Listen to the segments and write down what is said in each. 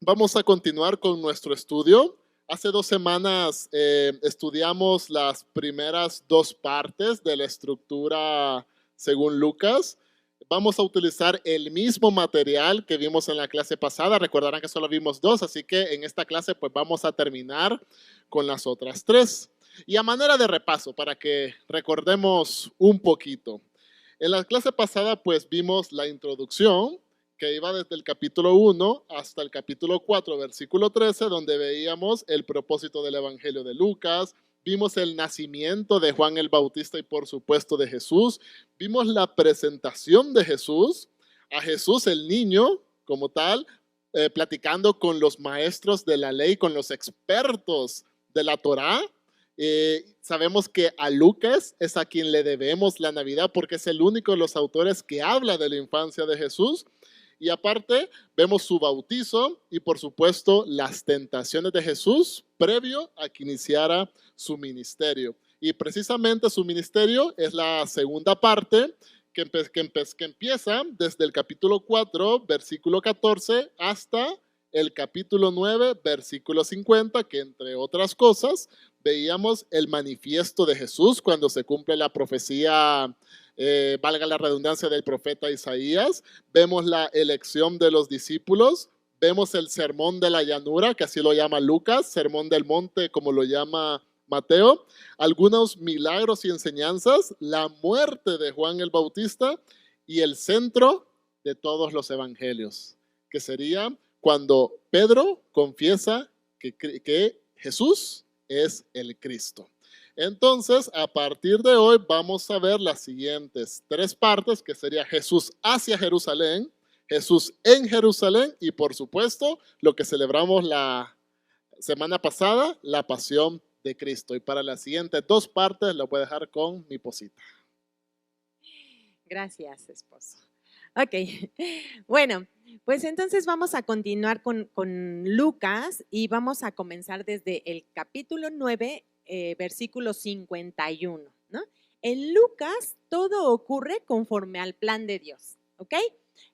Vamos a continuar con nuestro estudio. Hace 2 semanas estudiamos las primeras dos partes de la estructura según Lucas. Vamos a utilizar el mismo material que vimos en la clase pasada. Recordarán que solo vimos dos, así que en esta clase pues vamos a terminar con las otras tres. Y a manera de repaso, para que recordemos un poquito. En la clase pasada pues vimos la introducción, que iba desde el capítulo 1 hasta el capítulo 4, versículo 13, donde veíamos el propósito del Evangelio de Lucas, vimos el nacimiento de Juan el Bautista y por supuesto de Jesús, vimos la presentación de Jesús, a Jesús el niño como tal, platicando con los maestros de la ley, con los expertos de la Torá. Sabemos que a Lucas es a quien le debemos la Navidad porque es el único de los autores que habla de la infancia de Jesús. Y aparte, vemos su bautizo y por supuesto las tentaciones de Jesús previo a que iniciara su ministerio. Y precisamente su ministerio es la segunda parte que empieza desde el capítulo 4, versículo 14, hasta el capítulo 9, versículo 50, que entre otras cosas veíamos el manifiesto de Jesús cuando se cumple la profecía, valga la redundancia, del profeta Isaías. Vemos la elección de los discípulos, vemos el sermón de la llanura, que así lo llama Lucas, sermón del monte como lo llama Mateo, algunos milagros y enseñanzas, la muerte de Juan el Bautista y el centro de todos los evangelios, que sería cuando Pedro confiesa que Jesús es el Cristo. Entonces, a partir de hoy vamos a ver las siguientes tres partes, que sería Jesús hacia Jerusalén, Jesús en Jerusalén y por supuesto lo que celebramos la semana pasada, la pasión de Cristo. Y para las siguientes dos partes lo voy a dejar con mi posita. Gracias, esposo. Ok, bueno, pues entonces vamos a continuar con Lucas y vamos a comenzar desde el capítulo 9, versículo 51, ¿no? En Lucas todo ocurre conforme al plan de Dios, ¿ok?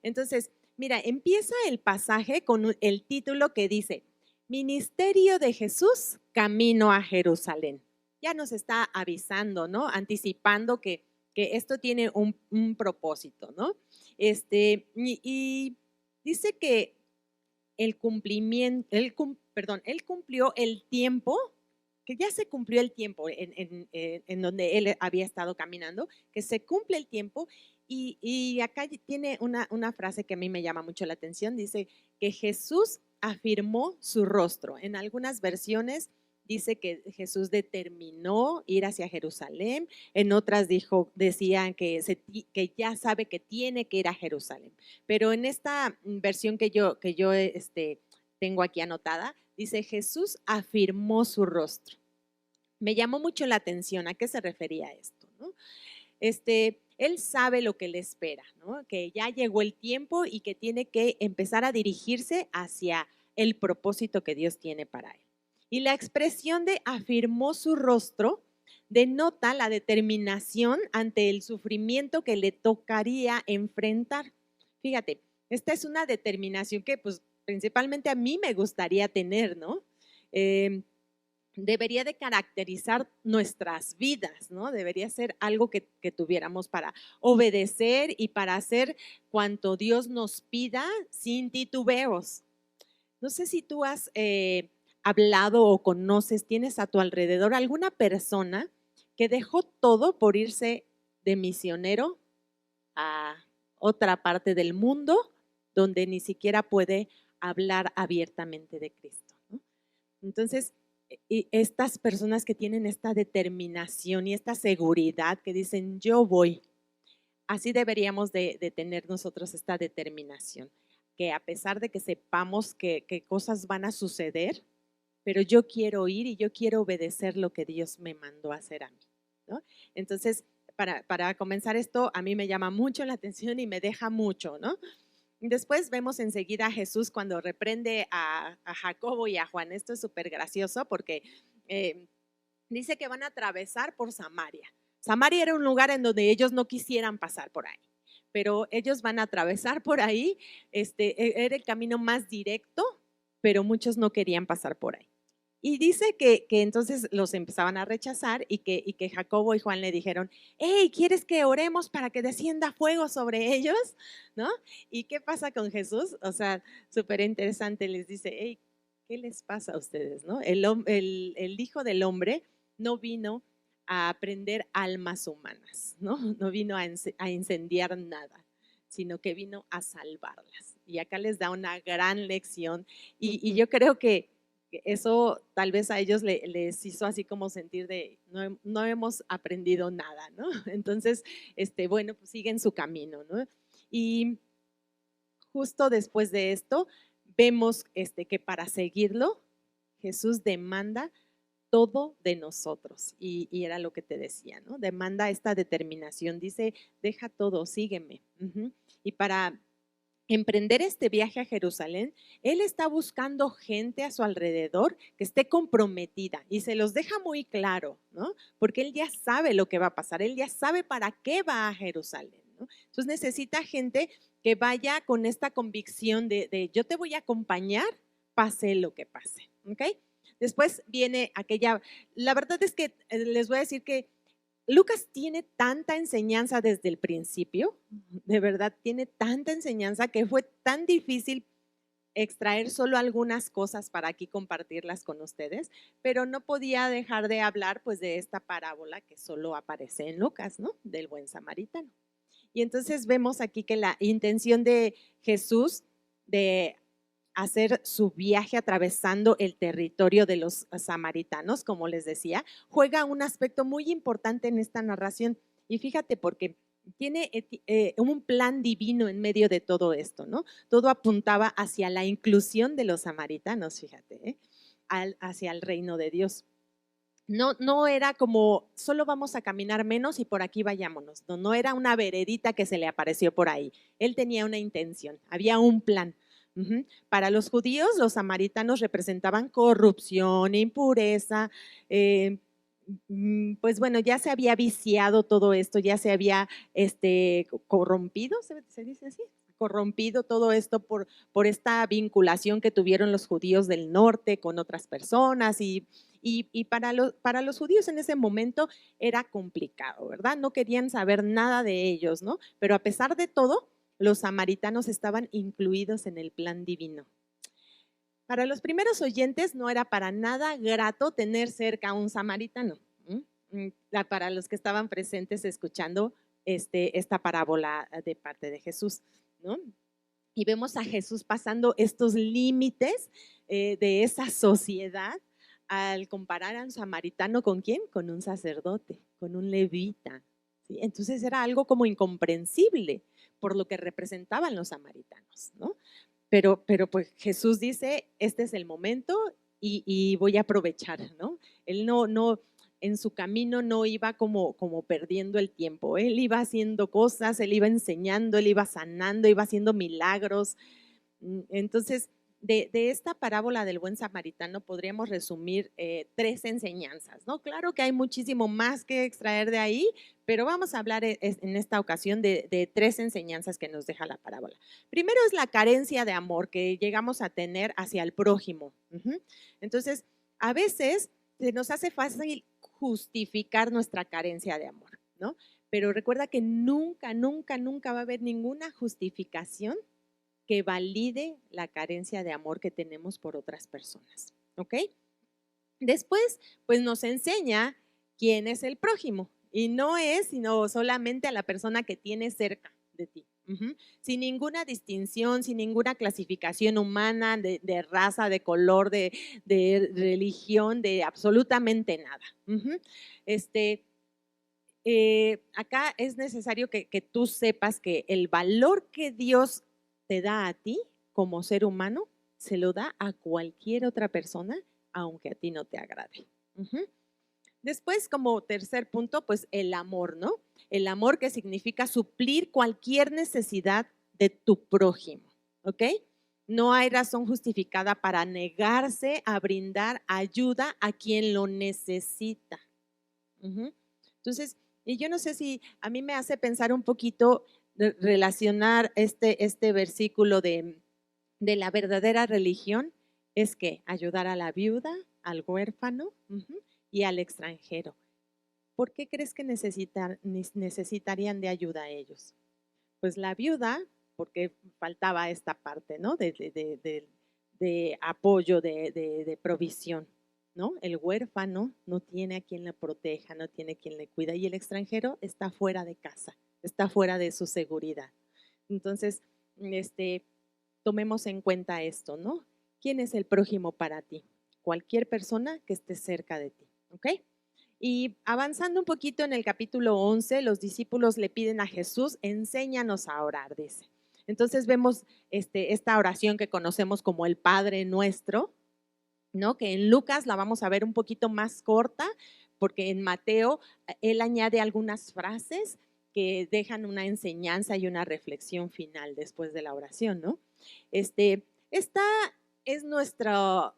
Entonces, mira, empieza el pasaje con el título que dice, Ministerio de Jesús, camino a Jerusalén. Ya nos está avisando, ¿no? Anticipando que esto tiene un propósito, ¿no? Y dice que él cumplió el tiempo, que ya se cumplió el tiempo en donde él había estado caminando, que se cumple el tiempo y acá tiene una frase que a mí me llama mucho la atención, dice que Jesús afirmó su rostro. En algunas versiones dice que Jesús determinó ir hacia Jerusalén, en otras decían que ya sabe que tiene que ir a Jerusalén. Pero en esta versión que yo tengo aquí anotada, dice Jesús afirmó su rostro. Me llamó mucho la atención, ¿a qué se refería esto, ¿no? Él sabe lo que le espera, ¿no? Que ya llegó el tiempo y que tiene que empezar a dirigirse hacia el propósito que Dios tiene para él. Y la expresión de afirmó su rostro denota la determinación ante el sufrimiento que le tocaría enfrentar. Fíjate, esta es una determinación que pues principalmente a mí me gustaría tener, ¿no? Debería de caracterizar nuestras vidas, ¿no? Debería ser algo que tuviéramos para obedecer y para hacer cuanto Dios nos pida sin titubeos. No sé si tú has hablado o conoces, tienes a tu alrededor alguna persona que dejó todo por irse de misionero a otra parte del mundo donde ni siquiera puede hablar abiertamente de Cristo, ¿no? Entonces, y estas personas que tienen esta determinación y esta seguridad que dicen yo voy, así deberíamos de tener nosotros esta determinación, que a pesar de que sepamos que cosas van a suceder, pero yo quiero ir y yo quiero obedecer lo que Dios me mandó a hacer a mí, ¿no? Entonces, para comenzar esto, a mí me llama mucho la atención y me deja mucho, ¿no? Después vemos enseguida a Jesús cuando reprende a Jacobo y a Juan. Esto es súper gracioso porque dice que van a atravesar por Samaria. Samaria era un lugar en donde ellos no quisieran pasar por ahí, pero ellos van a atravesar por ahí. Era el camino más directo pero muchos no querían pasar por ahí. Y dice que entonces los empezaban a rechazar y que Jacobo y Juan le dijeron, hey, ¿quieres que oremos para que descienda fuego sobre ellos? ¿No? ¿Y qué pasa con Jesús? O sea, súper interesante, les dice, hey, ¿qué les pasa a ustedes? ¿No? El Hijo del Hombre no vino a prender almas humanas, ¿no? No vino a incendiar nada, sino que vino a salvarlas. Y acá les da una gran lección y yo creo que eso tal vez a ellos les hizo así como sentir de no hemos aprendido nada, ¿no? Entonces, bueno, pues siguen su camino, ¿no? Y justo después de esto, vemos que para seguirlo, Jesús demanda todo de nosotros. Y era lo que te decía, ¿no? Demanda esta determinación, dice, deja todo, sígueme. Y para emprender este viaje a Jerusalén, él está buscando gente a su alrededor que esté comprometida y se los deja muy claro, ¿no? Porque él ya sabe lo que va a pasar, él ya sabe para qué va a Jerusalén, ¿no? Entonces necesita gente que vaya con esta convicción de yo te voy a acompañar, pase lo que pase, ¿ok? Después viene la verdad es que les voy a decir que Lucas tiene tanta enseñanza desde el principio, de verdad tiene tanta enseñanza que fue tan difícil extraer solo algunas cosas para aquí compartirlas con ustedes, pero no podía dejar de hablar pues de esta parábola que solo aparece en Lucas, ¿no? Del buen samaritano. Y entonces vemos aquí que la intención de Jesús de hacer su viaje atravesando el territorio de los samaritanos, como les decía, juega un aspecto muy importante en esta narración. Y fíjate, porque tiene un plan divino en medio de todo esto, ¿no? Todo apuntaba hacia la inclusión de los samaritanos, fíjate, hacia el reino de Dios. No era como solo vamos a caminar menos y por aquí vayámonos. No era una veredita que se le apareció por ahí. Él tenía una intención, había un plan. Para los judíos, los samaritanos representaban corrupción, impureza, pues bueno, ya se había viciado todo esto, ya se había corrompido, ¿se dice así? Corrompido todo esto por esta vinculación que tuvieron los judíos del norte con otras personas y para los judíos en ese momento era complicado, ¿verdad? No querían saber nada de ellos, ¿no? Pero a pesar de todo, los samaritanos estaban incluidos en el plan divino. Para los primeros oyentes no era para nada grato tener cerca a un samaritano. Para los que estaban presentes escuchando esta parábola de parte de Jesús, ¿no? Y vemos a Jesús pasando estos límites de esa sociedad al comparar a un samaritano ¿con quién? Con un sacerdote, con un levita. ¿Sí? Entonces era algo como incomprensible por lo que representaban los samaritanos, ¿no? Pero pues Jesús dice, este es el momento y voy a aprovechar, ¿no? Él no en su camino no iba como perdiendo el tiempo, él iba haciendo cosas, él iba enseñando, él iba sanando, iba haciendo milagros. Entonces, de esta parábola del buen samaritano podríamos resumir 3 enseñanzas, ¿no? Claro que hay muchísimo más que extraer de ahí, pero vamos a hablar en esta ocasión de 3 enseñanzas que nos deja la parábola. Primero es la carencia de amor que llegamos a tener hacia el prójimo. Entonces, a veces se nos hace fácil justificar nuestra carencia de amor, ¿no? Pero recuerda que nunca, nunca, nunca va a haber ninguna justificación que valide la carencia de amor que tenemos por otras personas, ¿ok? Después, pues nos enseña quién es el prójimo y no es sino solamente a la persona que tienes cerca de ti. Sin ninguna distinción, sin ninguna clasificación humana de raza, de color, de religión, de absolutamente nada. Acá es necesario que tú sepas que el valor que Dios te da a ti como ser humano, se lo da a cualquier otra persona, aunque a ti no te agrade. Después, como tercer punto, pues el amor, ¿no? El amor que significa suplir cualquier necesidad de tu prójimo, ¿ok? No hay razón justificada para negarse a brindar ayuda a quien lo necesita. Entonces, y yo no sé si a mí me hace pensar un poquito relacionar este versículo de la verdadera religión es que ayudar a la viuda, al huérfano y al extranjero. ¿Por qué crees que necesitarían de ayuda a ellos? Pues la viuda, porque faltaba esta parte, ¿no? De apoyo, de provisión, ¿no? El huérfano no tiene a quien le proteja, no tiene quien le cuida, y el extranjero está fuera de casa, está fuera de su seguridad. Entonces, tomemos en cuenta esto, ¿no? ¿Quién es el prójimo para ti? Cualquier persona que esté cerca de ti, ¿ok? Y avanzando un poquito en el capítulo 11, los discípulos le piden a Jesús, enséñanos a orar, dice. Entonces vemos esta oración que conocemos como el Padre Nuestro, ¿no? Que en Lucas la vamos a ver un poquito más corta, porque en Mateo él añade algunas frases que dejan una enseñanza y una reflexión final después de la oración, ¿no? Esta es nuestra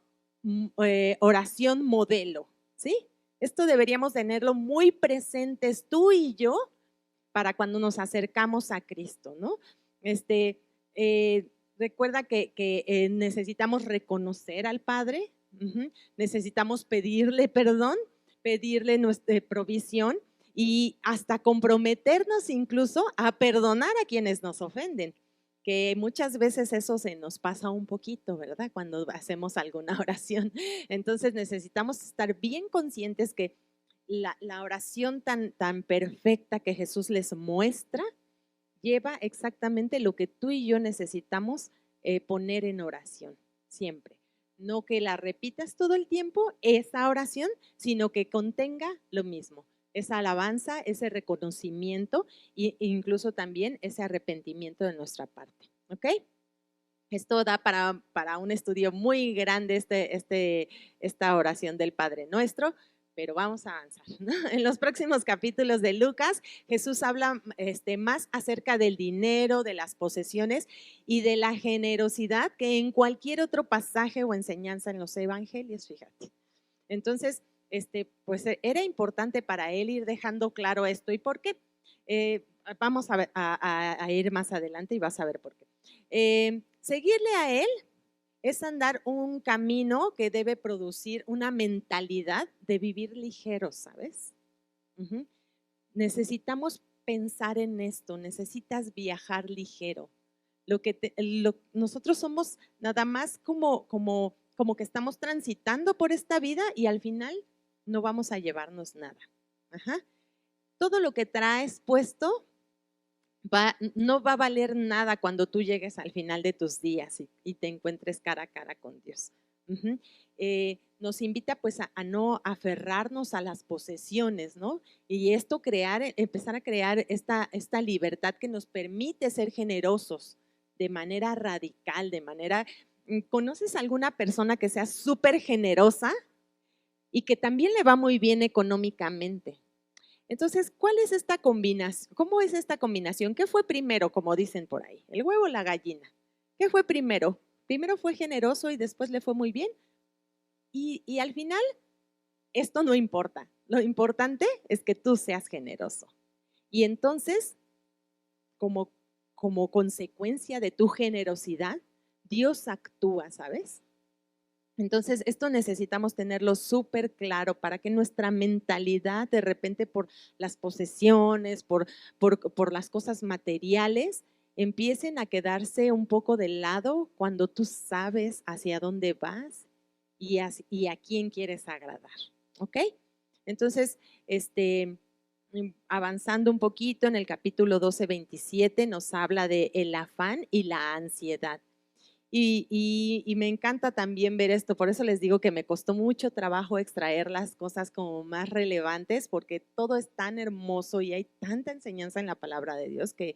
oración modelo, ¿sí? Esto deberíamos tenerlo muy presentes tú y yo para cuando nos acercamos a Cristo, ¿no? Recuerda que necesitamos reconocer al Padre, necesitamos pedirle perdón, pedirle nuestra provisión y hasta comprometernos incluso a perdonar a quienes nos ofenden, que muchas veces eso se nos pasa un poquito, ¿verdad? Cuando hacemos alguna oración. Entonces necesitamos estar bien conscientes que la oración tan perfecta que Jesús les muestra lleva exactamente lo que tú y yo necesitamos poner en oración, siempre. No que la repitas todo el tiempo, esa oración, sino que contenga lo mismo, esa alabanza, ese reconocimiento e incluso también ese arrepentimiento de nuestra parte, ¿ok? Esto da para un estudio muy grande esta oración del Padre Nuestro, pero vamos a avanzar, ¿no? En los próximos capítulos de Lucas, Jesús habla más acerca del dinero, de las posesiones y de la generosidad que en cualquier otro pasaje o enseñanza en los evangelios, fíjate. Entonces, pues era importante para él ir dejando claro esto. ¿Y por qué? Vamos a ir más adelante y vas a ver por qué. Seguirle a él es andar un camino que debe producir una mentalidad de vivir ligero, ¿sabes? Necesitamos pensar en esto, necesitas viajar ligero. Nosotros somos nada más como que estamos transitando por esta vida y al final no vamos a llevarnos nada. Todo lo que traes puesto no va a valer nada cuando tú llegues al final de tus días y te encuentres cara a cara con Dios. Nos invita pues a no aferrarnos a las posesiones, ¿no? Y esto empezar a crear esta libertad que nos permite ser generosos de manera radical, ¿conoces alguna persona que sea súper generosa y que también le va muy bien económicamente? Entonces, ¿cuál es esta combinación? ¿Cómo es esta combinación? ¿Qué fue primero, como dicen por ahí? ¿El huevo o la gallina? ¿Qué fue primero? ¿Primero fue generoso y después le fue muy bien? Y al final, esto no importa. Lo importante es que tú seas generoso. Y entonces, como consecuencia de tu generosidad, Dios actúa, ¿sabes? Entonces, esto necesitamos tenerlo súper claro para que nuestra mentalidad, de repente por las posesiones, por las cosas materiales, empiecen a quedarse un poco de lado cuando tú sabes hacia dónde vas y a quién quieres agradar. ¿Ok? Entonces, avanzando un poquito en el capítulo 12:27 nos habla de el afán y la ansiedad. Y me encanta también ver esto, por eso les digo que me costó mucho trabajo extraer las cosas como más relevantes, porque todo es tan hermoso y hay tanta enseñanza en la palabra de Dios que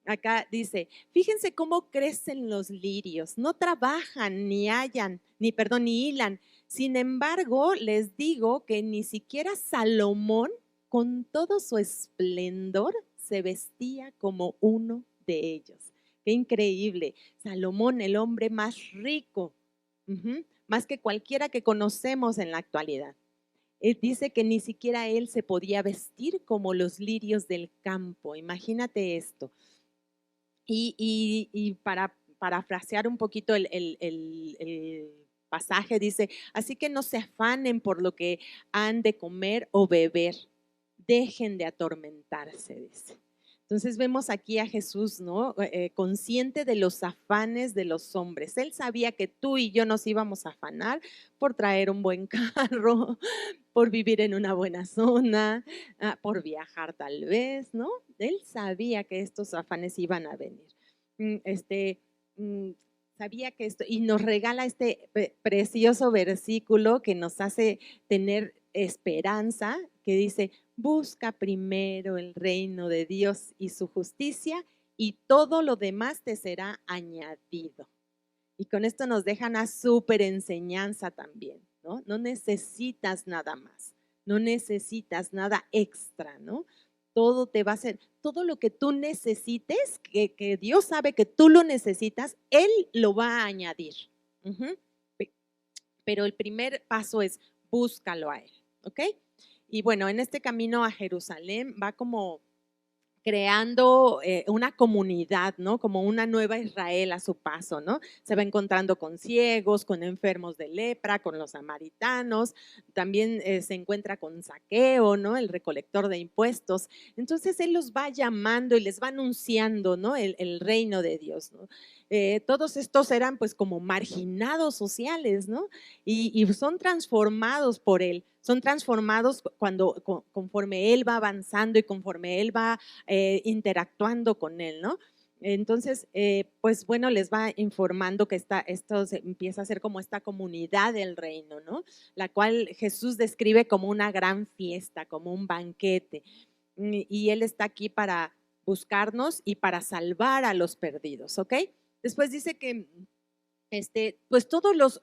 acá dice, fíjense cómo crecen los lirios, no trabajan, ni hilan. Sin embargo, les digo que ni siquiera Salomón, con todo su esplendor, se vestía como uno de ellos. Qué increíble. Salomón, el hombre más rico, más que cualquiera que conocemos en la actualidad. Él dice que ni siquiera él se podía vestir como los lirios del campo. Imagínate esto. Y para parafrasear un poquito el pasaje, dice, así que no se afanen por lo que han de comer o beber, dejen de atormentarse, dice. Entonces vemos aquí a Jesús, ¿no? Consciente de los afanes de los hombres. Él sabía que tú y yo nos íbamos a afanar por traer un buen carro, por vivir en una buena zona, por viajar tal vez, ¿no? Él sabía que estos afanes iban a venir. Este, sabía que esto, y nos regala este precioso versículo que nos hace tener esperanza, que dice, busca primero el reino de Dios y su justicia, y todo lo demás te será añadido. Y con esto nos deja una súper enseñanza también, ¿no? No necesitas nada más, no necesitas nada extra, ¿no? Todo te va a hacer, todo lo que tú necesites, que Dios sabe que tú lo necesitas, Él lo va a añadir. Pero el primer paso es búscalo a Él, ¿ok? Y bueno, en este camino a Jerusalén va como creando una comunidad, ¿no? Como una nueva Israel a su paso, ¿no? Se va encontrando con ciegos, con enfermos de lepra, con los samaritanos, también se encuentra con Zaqueo, ¿no? El recolector de impuestos. Entonces él los va llamando y les va anunciando, ¿no? El reino de Dios, ¿no? Todos estos eran pues como marginados sociales, ¿no? Y son transformados por él, son transformados conforme él va avanzando y conforme él va interactuando con él, ¿no? Entonces, pues bueno, les va informando que esto se empieza a ser como esta comunidad del reino, ¿no? La cual Jesús describe como una gran fiesta, como un banquete. Y Él está aquí para buscarnos y para salvar a los perdidos, ¿ok? Después dice que pues todos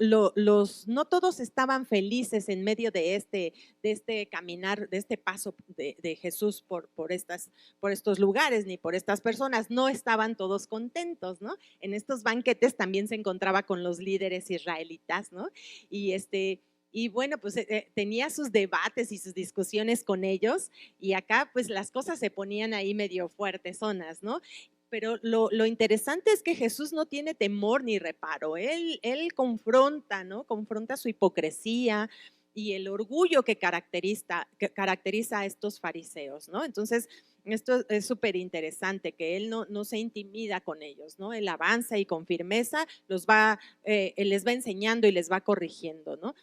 no todos estaban felices en medio de este caminar, de este paso de Jesús por estos lugares, ni por estas personas, no estaban todos contentos, ¿no? En estos banquetes también se encontraba con los líderes israelitas, ¿no? Y bueno, pues tenía sus debates y sus discusiones con ellos, y acá pues las cosas se ponían ahí medio fuertesonas, ¿no? Pero lo interesante es que Jesús no tiene temor ni reparo. Él confronta, ¿no? Confronta su hipocresía y el orgullo que caracteriza a estos fariseos, ¿no? Entonces, esto es súper interesante, que él no se intimida con ellos, ¿no? Él avanza y con firmeza él les va enseñando y les va corrigiendo, ¿no?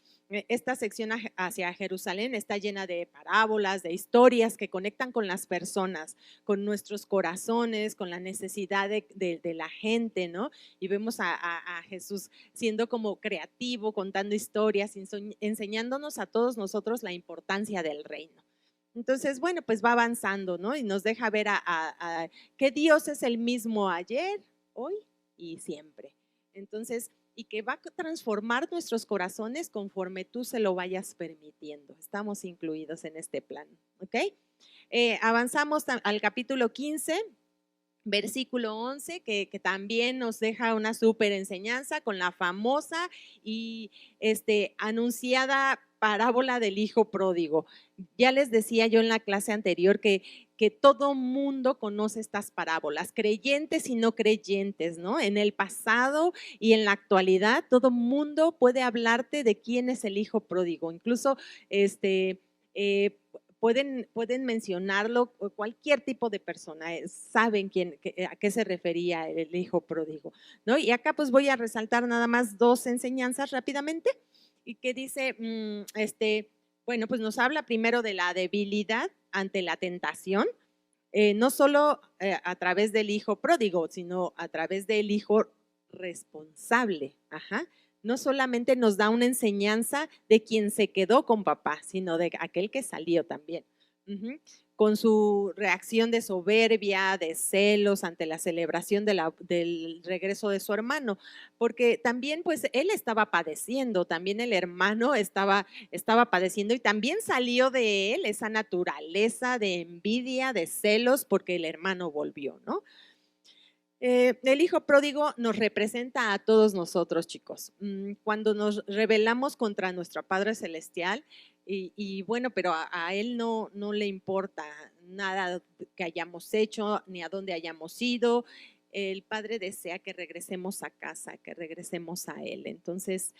Esta sección hacia Jerusalén está llena de parábolas, de historias que conectan con las personas, con nuestros corazones, con la necesidad de la gente, ¿no? Y vemos a Jesús siendo como creativo, contando historias, enseñándonos a todos nosotros la importancia del reino. Entonces, bueno, pues va avanzando, ¿no? Y nos deja ver que Dios es el mismo ayer, hoy y siempre. Entonces, y que va a transformar nuestros corazones conforme tú se lo vayas permitiendo. Estamos incluidos en este plan, ¿ok? Avanzamos al capítulo 15, versículo 11, que también nos deja una súper enseñanza con la famosa y anunciada parábola del hijo pródigo. Ya les decía yo en la clase anterior que todo mundo conoce estas parábolas, creyentes y no creyentes, ¿no? En el pasado y en la actualidad, todo mundo puede hablarte de quién es el hijo pródigo. Incluso pueden mencionarlo cualquier tipo de persona, saben a qué se refería el hijo pródigo, ¿no? Y acá pues voy a resaltar nada más dos enseñanzas rápidamente, y que dice, bueno, pues nos habla primero de la debilidad ante la tentación, no solo a través del hijo pródigo, sino a través del hijo responsable. Ajá. No solamente nos da una enseñanza de quien se quedó con papá, sino de aquel que salió también. Con su reacción de soberbia, de celos ante la celebración del regreso de su hermano, porque también pues él estaba padeciendo, también el hermano estaba padeciendo, y también salió de él esa naturaleza de envidia, de celos, porque el hermano volvió, ¿no? El hijo pródigo nos representa a todos nosotros, chicos. Cuando nos rebelamos contra nuestro Padre Celestial, y bueno, pero a Él no le importa nada que hayamos hecho, ni a dónde hayamos ido. El Padre desea que regresemos a casa, que regresemos a Él. Entonces,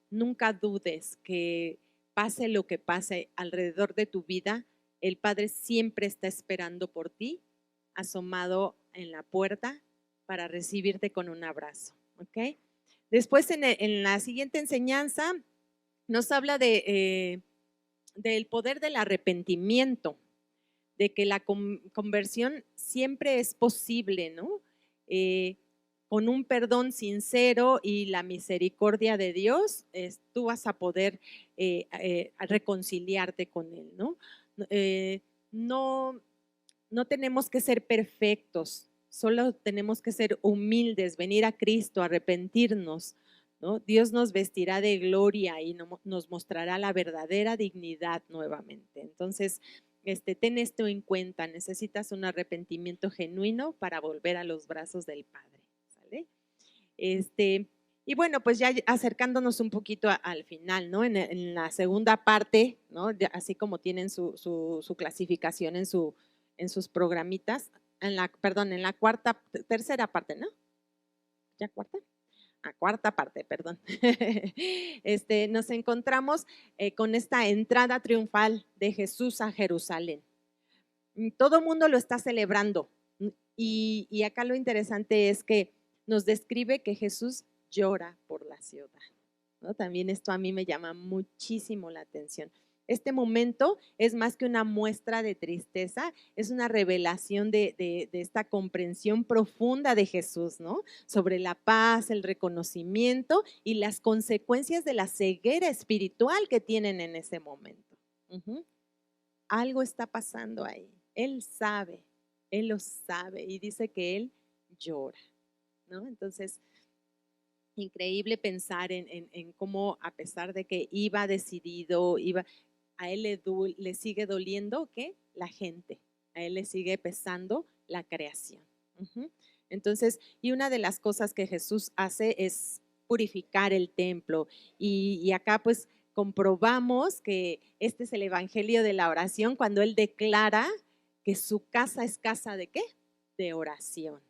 nunca dudes que pase lo que pase alrededor de tu vida, el Padre siempre está esperando por ti, asomado en la puerta para recibirte con un abrazo, ¿ok? Después en la siguiente enseñanza nos habla del poder del arrepentimiento, de que la conversión siempre es posible, ¿no? Con un perdón sincero y la misericordia de Dios, tú vas a poder reconciliarte con Él, ¿no? No, no tenemos que ser perfectos, solo tenemos que ser humildes, venir a Cristo, arrepentirnos, ¿no? Dios nos vestirá de gloria y nos mostrará la verdadera dignidad nuevamente. Entonces, ten esto en cuenta, necesitas un arrepentimiento genuino para volver a los brazos del Padre, ¿sale? Y bueno, pues ya acercándonos un poquito al final, ¿no? En la segunda parte, ¿no? Así como tienen su clasificación en sus programitas, en la tercera parte, ¿no? ¿Ya cuarta? Cuarta parte, perdón. Nos encontramos con esta entrada triunfal de Jesús a Jerusalén. Todo el mundo lo está celebrando y acá lo interesante es que nos describe que Jesús llora por la ciudad, ¿no? También esto a mí me llama muchísimo la atención. Este momento es más que una muestra de tristeza, es una revelación de esta comprensión profunda de Jesús, ¿no? Sobre la paz, el reconocimiento y las consecuencias de la ceguera espiritual que tienen en ese momento. Algo está pasando ahí. Él sabe, Él lo sabe y dice que Él llora, ¿no? Entonces, increíble pensar en cómo, a pesar de que iba decidido, a él le sigue doliendo que la gente, a él le sigue pesando la creación. Entonces, y una de las cosas que Jesús hace es purificar el templo y acá pues comprobamos que este es el evangelio de la oración cuando él declara que su casa es casa ¿de qué? De oración.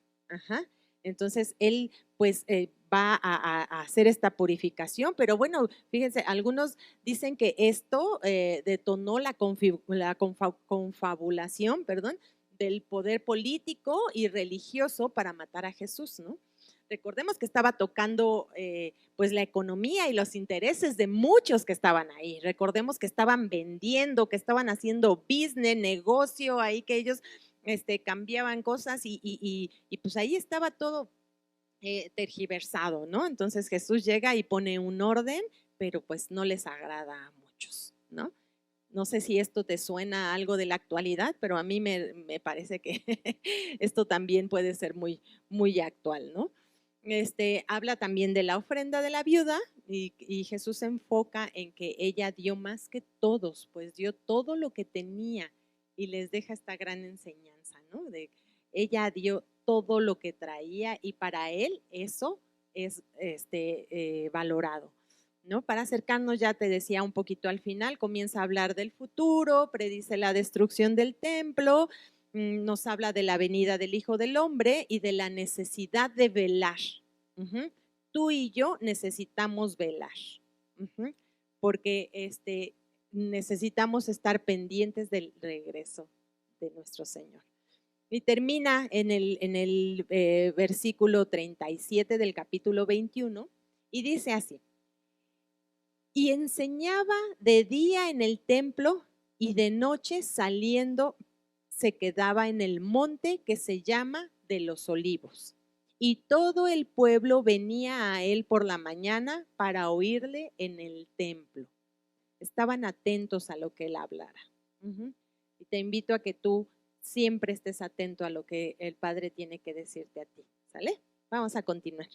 Entonces él pues va a hacer esta purificación, pero bueno, fíjense, algunos dicen que esto detonó la confabulación, del poder político y religioso para matar a Jesús, ¿no? Recordemos que estaba tocando pues la economía y los intereses de muchos que estaban ahí. Recordemos que estaban vendiendo, que estaban haciendo business, negocio, ahí que ellos cambiaban cosas y pues ahí estaba todo tergiversado, ¿no? Entonces Jesús llega y pone un orden, pero pues no les agrada a muchos, ¿no? No sé si esto te suena a algo de la actualidad, pero a mí me parece que esto también puede ser muy, muy actual, ¿no? Habla también de la ofrenda de la viuda y Jesús se enfoca en que ella dio más que todos, pues dio todo lo que tenía y les deja esta gran enseñanza, ¿no? De ella dio todo lo que traía y para él eso es valorado, ¿no? Para acercarnos, ya te decía un poquito al final, comienza a hablar del futuro, predice la destrucción del templo, nos habla de la venida del Hijo del Hombre y de la necesidad de velar. Tú y yo necesitamos velar, porque necesitamos estar pendientes del regreso de nuestro Señor. Y termina en el versículo 37 del capítulo 21 y dice así: y enseñaba de día en el templo y de noche saliendo se quedaba en el monte que se llama de los Olivos. Y todo el pueblo venía a él por la mañana para oírle en el templo. Estaban atentos a lo que él hablara. Y te invito a que tú siempre estés atento a lo que el Padre tiene que decirte a ti. ¿Sale? Vamos a continuar.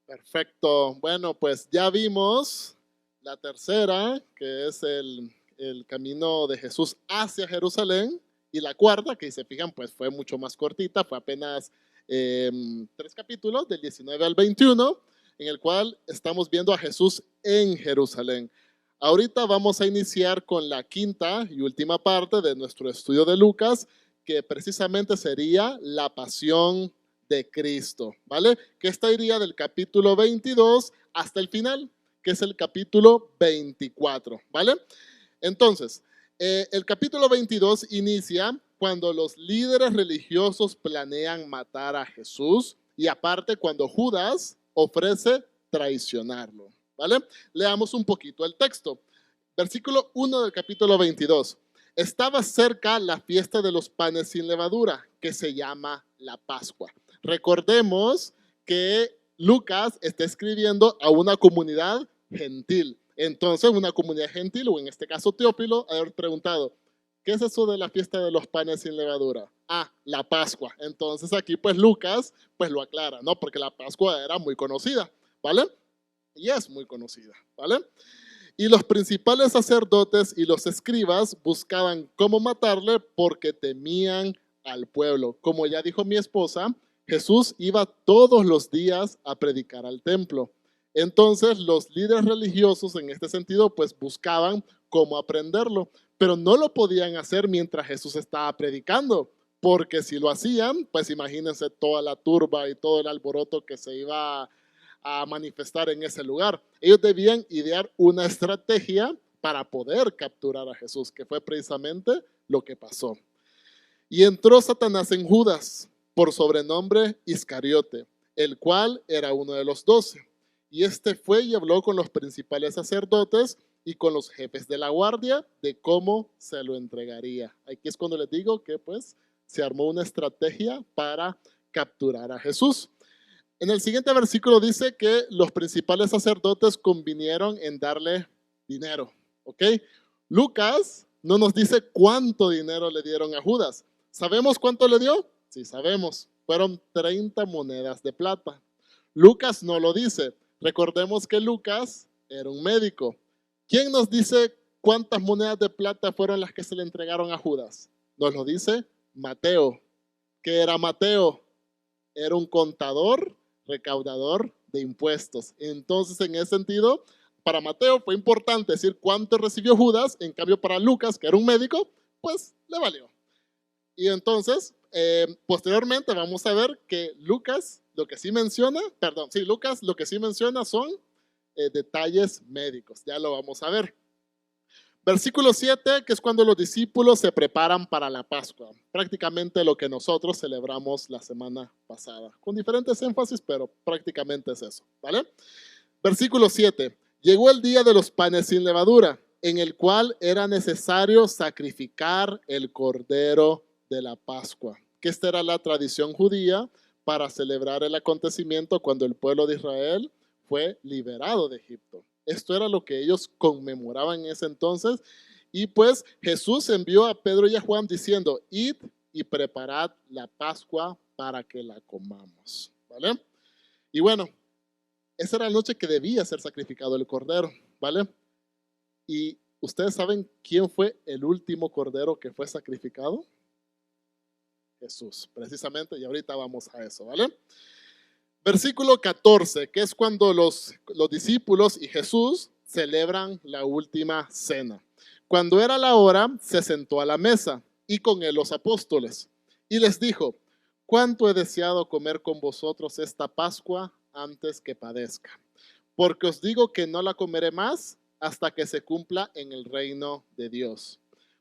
Perfecto. Bueno, pues ya vimos la tercera, que es el camino de Jesús hacia Jerusalén, y la cuarta, que si se fijan, pues fue mucho más cortita, fue apenas 3 capítulos, del 19 al 21, en el cual estamos viendo a Jesús en Jerusalén. Ahorita vamos a iniciar con la quinta y última parte de nuestro estudio de Lucas, que precisamente sería la pasión de Cristo, ¿vale? Que esta iría del capítulo 22 hasta el final, que es el capítulo 24, ¿vale? Entonces, el capítulo 22 inicia cuando los líderes religiosos planean matar a Jesús y aparte cuando Judas ofrece traicionarlo, ¿vale? Leamos un poquito el texto. Versículo 1 del capítulo 22. Estaba cerca la fiesta de los panes sin levadura, que se llama la Pascua. Recordemos que Lucas está escribiendo a una comunidad gentil. Entonces, una comunidad gentil, o en este caso Teófilo, haber preguntado, ¿qué es eso de la fiesta de los panes sin levadura? Ah, la Pascua. Entonces aquí pues Lucas pues lo aclara, ¿no? Porque la Pascua era muy conocida, ¿vale? Y es muy conocida, ¿vale? Y los principales sacerdotes y los escribas buscaban cómo matarle porque temían al pueblo. Como ya dijo mi esposa, Jesús iba todos los días a predicar al templo. Entonces los líderes religiosos en este sentido pues buscaban cómo aprenderlo, pero no lo podían hacer mientras Jesús estaba predicando, porque si lo hacían, pues imagínense toda la turba y todo el alboroto que se iba a manifestar en ese lugar. Ellos debían idear una estrategia para poder capturar a Jesús, que fue precisamente lo que pasó. Y entró Satanás en Judas, por sobrenombre Iscariote, el cual era uno de los 12. Y este fue y habló con los principales sacerdotes y con los jefes de la guardia de cómo se lo entregaría. Aquí es cuando les digo que pues se armó una estrategia para capturar a Jesús. En el siguiente versículo dice que los principales sacerdotes convinieron en darle dinero, ¿ok? Lucas no nos dice cuánto dinero le dieron a Judas. ¿Sabemos cuánto le dio? Sí, sabemos. Fueron 30 monedas de plata. Lucas no lo dice. Recordemos que Lucas era un médico. ¿Quién nos dice cuántas monedas de plata fueron las que se le entregaron a Judas? Nos lo dice Mateo. ¿Qué era Mateo? Era un contador, recaudador de impuestos. Entonces, en ese sentido, para Mateo fue importante decir cuánto recibió Judas, en cambio para Lucas, que era un médico, pues le valió. Y entonces, posteriormente vamos a ver que Lucas lo que sí menciona, Lucas lo que sí menciona son detalles médicos, ya lo vamos a ver. Versículo 7, que es cuando los discípulos se preparan para la Pascua, prácticamente lo que nosotros celebramos la semana pasada, con diferentes énfasis, pero prácticamente es eso, ¿vale? Versículo 7, llegó el día de los panes sin levadura, en el cual era necesario sacrificar el cordero de la Pascua, que esta era la tradición judía para celebrar el acontecimiento cuando el pueblo de Israel fue liberado de Egipto. Esto era lo que ellos conmemoraban en ese entonces. Y pues Jesús envió a Pedro y a Juan diciendo, id y preparad la Pascua para que la comamos, ¿vale? Y bueno, esa era la noche que debía ser sacrificado el cordero, ¿vale? Y ustedes saben quién fue el último cordero que fue sacrificado. Jesús, precisamente, y ahorita vamos a eso, ¿vale? Versículo 14, que es cuando los discípulos y Jesús celebran la última cena. Cuando era la hora, se sentó a la mesa y con él los apóstoles y les dijo, cuánto he deseado comer con vosotros esta Pascua antes que padezca, porque os digo que no la comeré más hasta que se cumpla en el reino de Dios.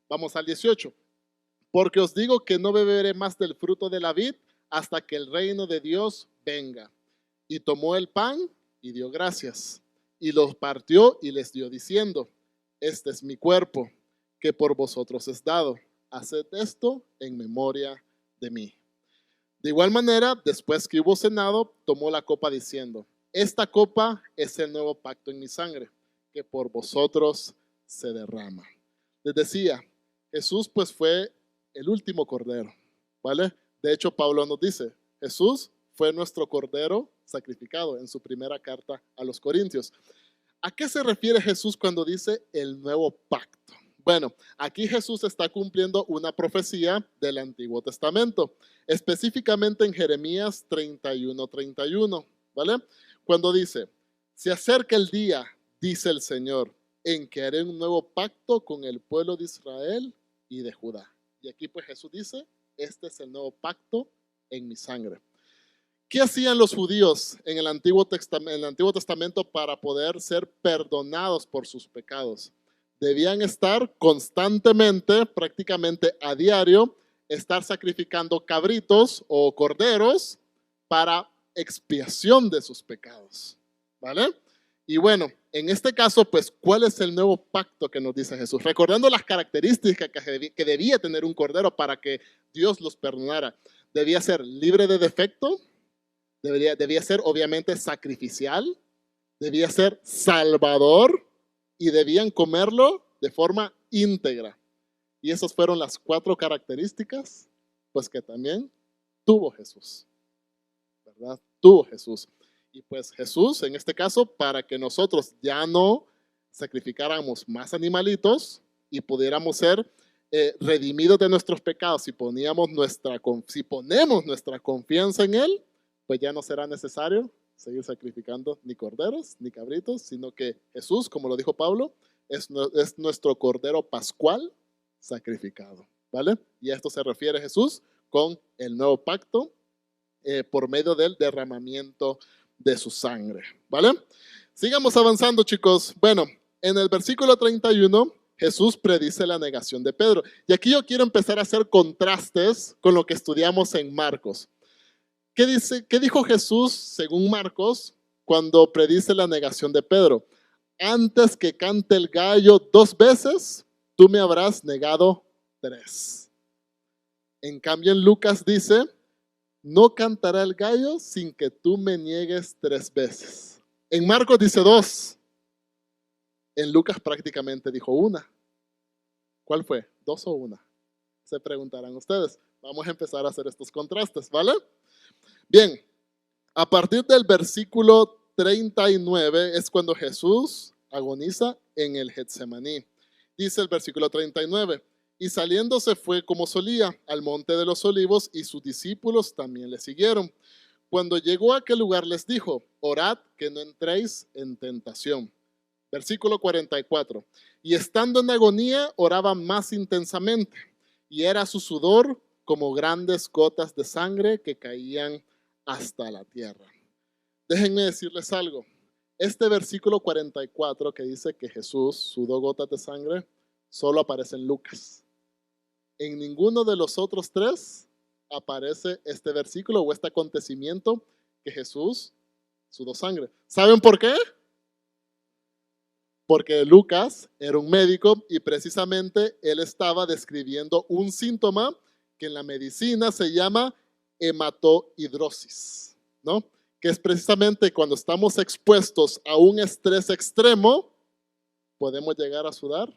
Vamos al 18. Porque os digo que no beberé más del fruto de la vid hasta que el reino de Dios venga. Y tomó el pan y dio gracias, y los partió y les dio diciendo, este es mi cuerpo, que por vosotros es dado. Haced esto en memoria de mí. De igual manera, después que hubo cenado, tomó la copa diciendo, esta copa es el nuevo pacto en mi sangre, que por vosotros se derrama. Les decía, Jesús pues fue el último cordero, ¿vale? De hecho, Pablo nos dice, Jesús fue nuestro cordero sacrificado en su primera carta a los Corintios. ¿A qué se refiere Jesús cuando dice el nuevo pacto? Bueno, aquí Jesús está cumpliendo una profecía del Antiguo Testamento, específicamente en Jeremías 31:31, ¿vale? Cuando dice, se acerca el día, dice el Señor, en que haré un nuevo pacto con el pueblo de Israel y de Judá. Y aquí pues Jesús dice, este es el nuevo pacto en mi sangre. ¿Qué hacían los judíos en el Antiguo Testamento para poder ser perdonados por sus pecados? Debían estar constantemente, prácticamente a diario, estar sacrificando cabritos o corderos para expiación de sus pecados, ¿vale? Y bueno, en este caso, pues, ¿cuál es el nuevo pacto que nos dice Jesús? Recordando las características que debía tener un cordero para que Dios los perdonara. Debía ser libre de defecto, debía ser obviamente sacrificial, debía ser salvador y debían comerlo de forma íntegra. Y esas fueron las 4 características, pues que también tuvo Jesús, ¿verdad? Tuvo Jesús. Y pues Jesús, en este caso, para que nosotros ya no sacrificáramos más animalitos y pudiéramos ser redimidos de nuestros pecados, si ponemos nuestra confianza en Él, pues ya no será necesario seguir sacrificando ni corderos ni cabritos, sino que Jesús, como lo dijo Pablo, es nuestro cordero pascual sacrificado, ¿vale? Y a esto se refiere Jesús con el nuevo pacto por medio del derramamiento de su sangre, ¿vale? Sigamos avanzando, chicos. Bueno, en el versículo 31, Jesús predice la negación de Pedro. Y aquí yo quiero empezar a hacer contrastes con lo que estudiamos en Marcos. ¿Qué dijo Jesús según Marcos cuando predice la negación de Pedro? Antes que cante el gallo 2 veces, tú me habrás negado 3. En cambio, en Lucas dice, no cantará el gallo sin que tú me niegues 3 veces. En Marcos dice 2. En Lucas prácticamente dijo 1. ¿Cuál fue? 2 o 1. Se preguntarán ustedes. Vamos a empezar a hacer estos contrastes, ¿vale? Bien, a partir del versículo 39 es cuando Jesús agoniza en el Getsemaní. Dice el versículo 39, y saliendo se fue como solía al monte de los olivos y sus discípulos también le siguieron. Cuando llegó a aquel lugar les dijo, orad que no entréis en tentación. Versículo 44, y estando en agonía oraba más intensamente y era su sudor como grandes gotas de sangre que caían hasta la tierra. Déjenme decirles algo. Este versículo 44 que dice que Jesús sudó gotas de sangre, solo aparece en Lucas. En ninguno de los otros 3 aparece este versículo o este acontecimiento que Jesús sudó sangre. ¿Saben por qué? Porque Lucas era un médico y precisamente él estaba describiendo un síntoma que en la medicina se llama hematohidrosis, ¿no? Que es precisamente cuando estamos expuestos a un estrés extremo, podemos llegar a sudar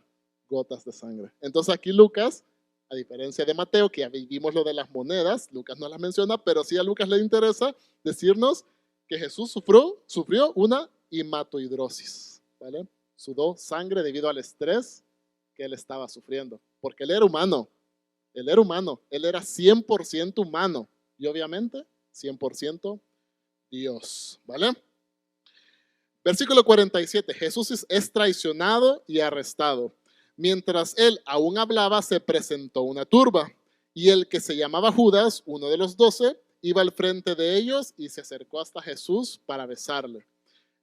gotas de sangre. Entonces aquí Lucas, a diferencia de Mateo, que ya vimos lo de las monedas, Lucas no las menciona, pero sí a Lucas le interesa decirnos que Jesús sufrió una hematohidrosis, ¿vale? Sudó sangre debido al estrés que él estaba sufriendo, porque él era humano, él era 100% humano y obviamente 100% Dios, ¿vale? Versículo 47, Jesús es traicionado y arrestado. Mientras él aún hablaba, se presentó una turba, y el que se llamaba Judas, uno de los 12, iba al frente de ellos y se acercó hasta Jesús para besarle.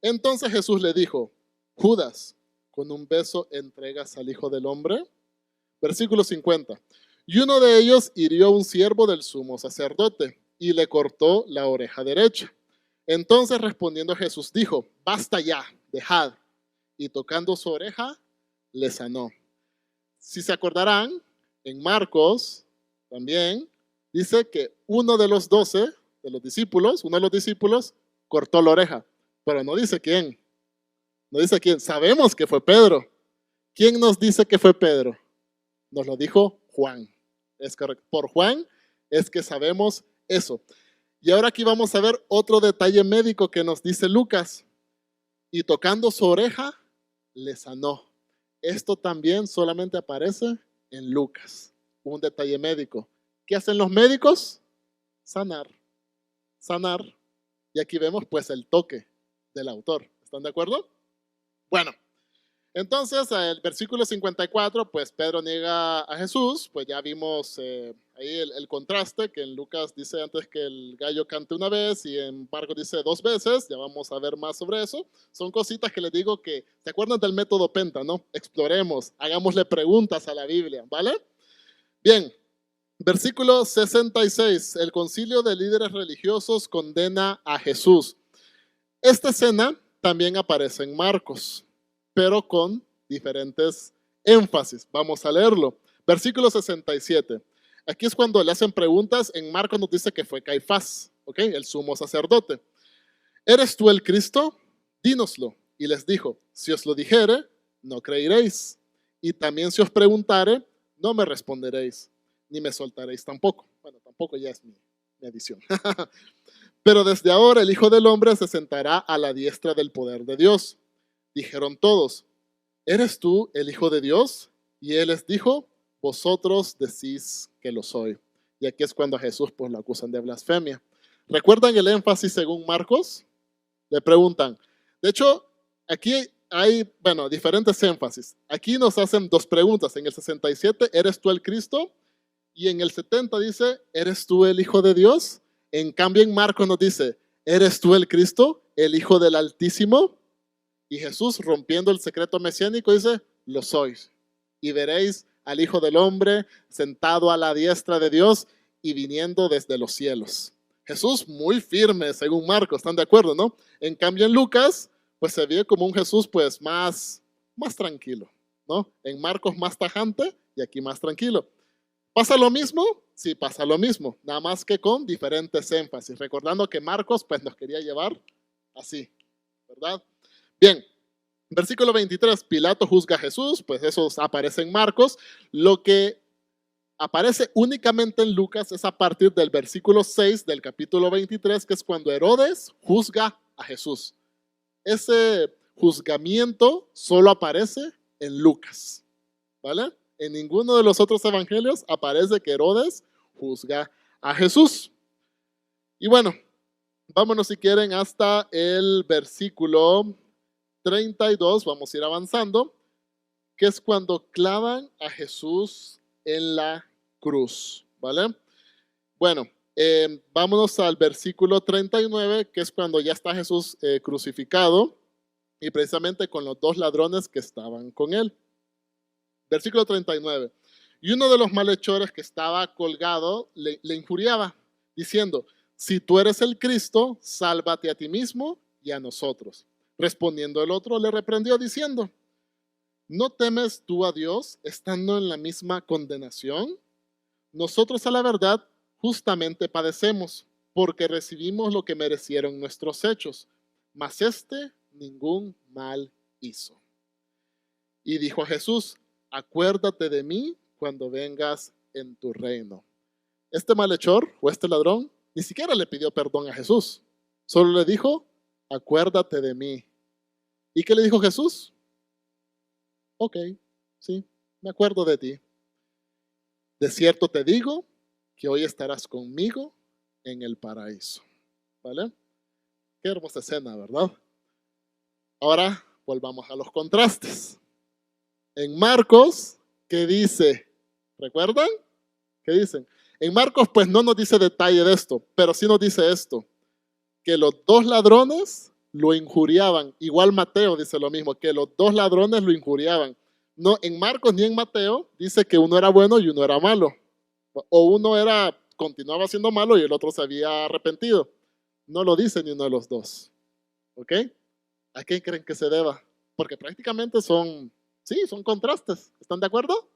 Entonces Jesús le dijo, Judas, ¿con un beso entregas al Hijo del Hombre? Versículo 50, y uno de ellos hirió a un siervo del sumo sacerdote y le cortó la oreja derecha. Entonces respondiendo Jesús dijo, basta ya, dejad. Y tocando su oreja, le sanó. Si se acordarán, en Marcos también dice que uno de los 12, de los discípulos, cortó la oreja, pero no dice quién. No dice quién. Sabemos que fue Pedro. ¿Quién nos dice que fue Pedro? Nos lo dijo Juan. Es correcto. Por Juan es que sabemos eso. Y ahora aquí vamos a ver otro detalle médico que nos dice Lucas. Y tocando su oreja, le sanó. Esto también solamente aparece en Lucas. Un detalle médico. ¿Qué hacen los médicos? Sanar. Sanar. Y aquí vemos pues el toque del autor. ¿Están de acuerdo? Bueno, Entonces, el versículo 54, pues Pedro niega a Jesús, pues ya vimos ahí el contraste, que en Lucas dice antes que el gallo cante una vez y en Marcos dice 2 veces, ya vamos a ver más sobre eso. Son cositas que les digo que, ¿se acuerdan del método Penta, no? Exploremos, hagámosle preguntas a la Biblia, ¿vale? Bien, versículo 66, el concilio de líderes religiosos condena a Jesús. Esta escena también aparece en Marcos, pero con diferentes énfasis. Vamos a leerlo. Versículo 67. Aquí es cuando le hacen preguntas. En Marcos nos dice que fue Caifás, ¿ok? El sumo sacerdote. ¿Eres tú el Cristo? Dínoslo. Y les dijo, si os lo dijere, no creeréis. Y también si os preguntare, no me responderéis, ni me soltaréis tampoco. Bueno, tampoco ya es mi edición. Pero desde ahora el Hijo del Hombre se sentará a la diestra del poder de Dios. Dijeron todos, ¿eres tú el Hijo de Dios? Y él les dijo, vosotros decís que lo soy. Y aquí es cuando a Jesús pues lo acusan de blasfemia. ¿Recuerdan el énfasis según Marcos? Le preguntan. De hecho, aquí hay, bueno, diferentes énfasis. Aquí nos hacen dos preguntas. En el 67, ¿eres tú el Cristo? Y en el 70 dice, ¿eres tú el Hijo de Dios? En cambio, en Marcos nos dice, ¿eres tú el Cristo, el Hijo del Altísimo? Y Jesús, rompiendo el secreto mesiánico, dice, lo sois. Y veréis al Hijo del Hombre sentado a la diestra de Dios y viniendo desde los cielos. Jesús muy firme, según Marcos, ¿están de acuerdo, no? En cambio, en Lucas, pues se ve como un Jesús pues más tranquilo, ¿no? En Marcos más tajante y aquí más tranquilo. ¿Pasa lo mismo? Sí, pasa lo mismo, nada más que con diferentes énfasis, recordando que Marcos pues nos quería llevar así, ¿verdad? Bien, versículo 23, Pilato juzga a Jesús, pues eso aparece en Marcos. Lo que aparece únicamente en Lucas es a partir del versículo 6 del capítulo 23, que es cuando Herodes juzga a Jesús. Ese juzgamiento solo aparece en Lucas, ¿vale? En ninguno de los otros evangelios aparece que Herodes juzga a Jesús. Y bueno, vámonos si quieren hasta el versículo 32, vamos a ir avanzando, que es cuando clavan a Jesús en la cruz, ¿vale? Bueno, vámonos al versículo 39, que es cuando ya está Jesús crucificado y precisamente con los dos ladrones que estaban con él. Versículo 39. Y uno de los malhechores que estaba colgado le injuriaba, diciendo, si tú eres el Cristo, sálvate a ti mismo y a nosotros. Respondiendo el otro, le reprendió diciendo, ¿no temes tú a Dios estando en la misma condenación? Nosotros a la verdad justamente padecemos, porque recibimos lo que merecieron nuestros hechos, mas este ningún mal hizo. Y dijo a Jesús, acuérdate de mí cuando vengas en tu reino. Este malhechor o este ladrón ni siquiera le pidió perdón a Jesús, solo le dijo, acuérdate de mí. ¿Y qué le dijo Jesús? Ok, sí, me acuerdo de ti. De cierto te digo que hoy estarás conmigo en el paraíso. ¿Vale? Qué hermosa escena, ¿verdad? Ahora volvamos a los contrastes. En Marcos, ¿qué dice? ¿Recuerdan? ¿Qué dicen? En Marcos, pues no nos dice detalle de esto, pero sí nos dice esto, que los dos ladrones lo injuriaban. Igual Mateo dice lo mismo, que los dos ladrones lo injuriaban. No, en Marcos ni en Mateo dice que uno era bueno y uno era malo. O uno continuaba siendo malo y el otro se había arrepentido. No lo dice ni uno de los dos. ¿Ok? ¿A quién creen que se deba? Porque prácticamente son contrastes. ¿Están de acuerdo?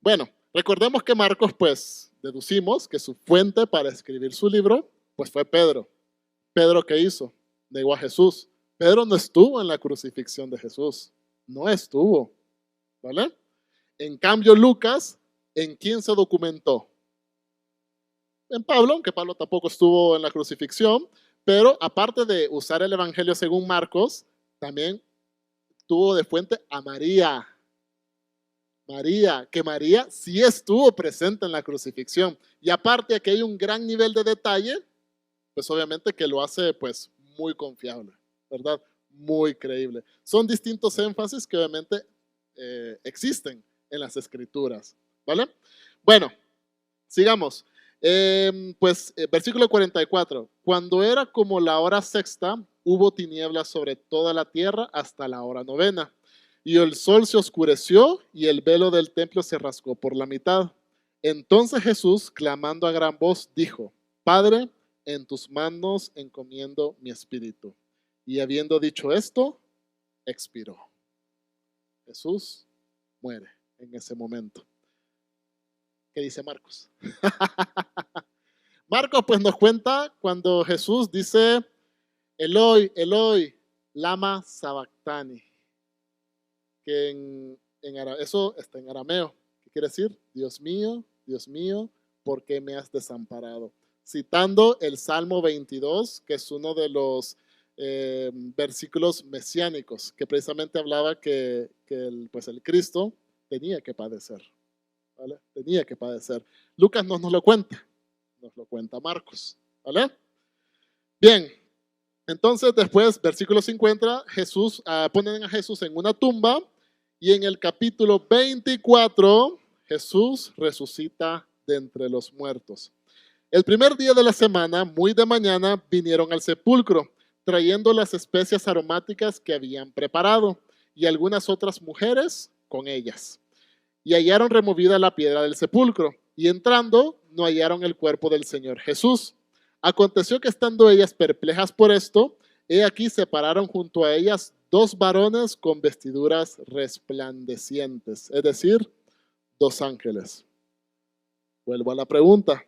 Bueno, recordemos que Marcos, pues, deducimos que su fuente para escribir su libro, pues fue Pedro. ¿Pedro qué hizo? Negó a Jesús. Pedro no estuvo en la crucifixión de Jesús. No estuvo. ¿Vale? En cambio, Lucas, ¿en quién se documentó? En Pablo, aunque Pablo tampoco estuvo en la crucifixión, pero aparte de usar el Evangelio según Marcos, también tuvo de fuente a María. Que María sí estuvo presente en la crucifixión. Y aparte aquí hay un gran nivel de detalle, pues obviamente que lo hace pues muy confiable, ¿verdad? muy creíble. Son distintos énfasis que obviamente existen en las escrituras, ¿vale? Bueno, sigamos. Versículo 44. Cuando era como la hora sexta, hubo tinieblas sobre toda la tierra hasta la hora novena. Y el sol se oscureció y el velo del templo se rasgó por la mitad. Entonces Jesús, clamando a gran voz, dijo: Padre, en tus manos encomiendo mi espíritu. Y habiendo dicho esto, expiró. Jesús muere en ese momento. ¿Qué dice Marcos? Marcos pues nos cuenta cuando Jesús dice: Eloi, Eloi, lama sabactani. Que eso está en arameo. ¿Qué quiere decir? Dios mío, ¿por qué me has desamparado? Citando el Salmo 22, que es uno de los versículos mesiánicos, que precisamente hablaba que el Cristo tenía que padecer. ¿Vale? Tenía que padecer. Lucas no nos lo cuenta, nos lo cuenta Marcos. ¿Vale? Bien, entonces después, versículo 50, ponen a Jesús en una tumba y en el capítulo 24, Jesús resucita de entre los muertos. El primer día de la semana, muy de mañana, vinieron al sepulcro, trayendo las especias aromáticas que habían preparado y algunas otras mujeres con ellas. Y hallaron removida la piedra del sepulcro, y entrando no hallaron el cuerpo del Señor Jesús. Aconteció que estando ellas perplejas por esto, he aquí se pararon junto a ellas dos varones con vestiduras resplandecientes, es decir, dos ángeles. Vuelvo a la pregunta,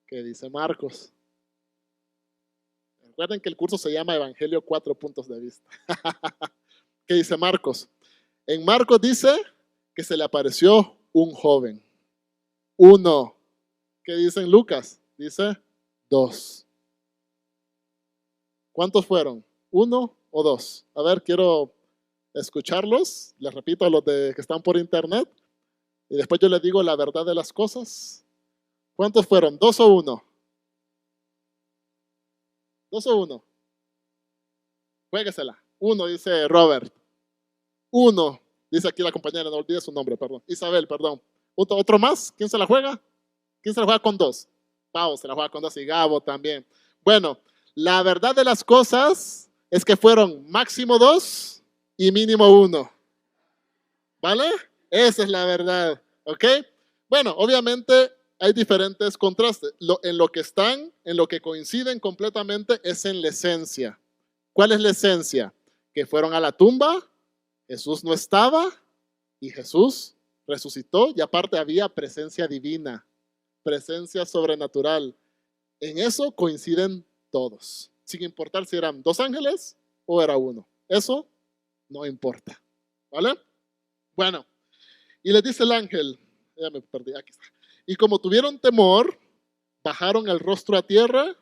¿qué dice Marcos? Recuerden que el curso se llama Evangelio 4 puntos de vista. ¿Qué dice Marcos? En Marcos dice que se le apareció un joven. Uno. ¿Qué dice en Lucas? Dice dos. ¿Cuántos fueron? ¿Uno o dos? A ver, quiero escucharlos. Les repito a los que están por internet. Y después yo les digo la verdad de las cosas. ¿Cuántos fueron? ¿Dos o uno? ¿Dos o uno? Juéguesela. Uno, dice Robert. Uno. Dice aquí la compañera, no olvide su nombre, perdón. Isabel, perdón. ¿Otro más? ¿Quién se la juega? ¿Quién se la juega con dos? Pau se la juega con dos y Gabo también. Bueno, la verdad de las cosas es que fueron máximo dos y mínimo uno. ¿Vale? Esa es la verdad. ¿Ok? Bueno, obviamente hay diferentes contrastes. En lo que coinciden completamente es en la esencia. ¿Cuál es la esencia? Que fueron a la tumba, Jesús no estaba y Jesús resucitó y aparte había presencia divina, presencia sobrenatural. En eso coinciden todos, sin importar si eran dos ángeles o era uno. Eso no importa. ¿Vale? Bueno, y les dice el ángel, ya me perdí, aquí está. Y como tuvieron temor, bajaron el rostro a tierra,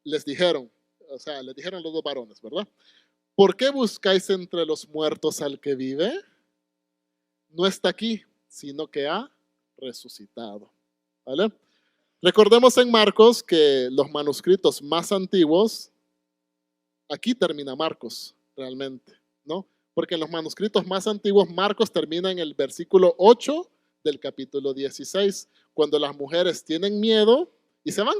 les dijeron los dos varones, ¿verdad? ¿Por qué buscáis entre los muertos al que vive? No está aquí, sino que ha resucitado. ¿Vale? Recordemos en Marcos que los manuscritos más antiguos, aquí termina Marcos realmente, ¿no? Porque en los manuscritos más antiguos Marcos termina en el versículo 8 del capítulo 16, cuando las mujeres tienen miedo y se van,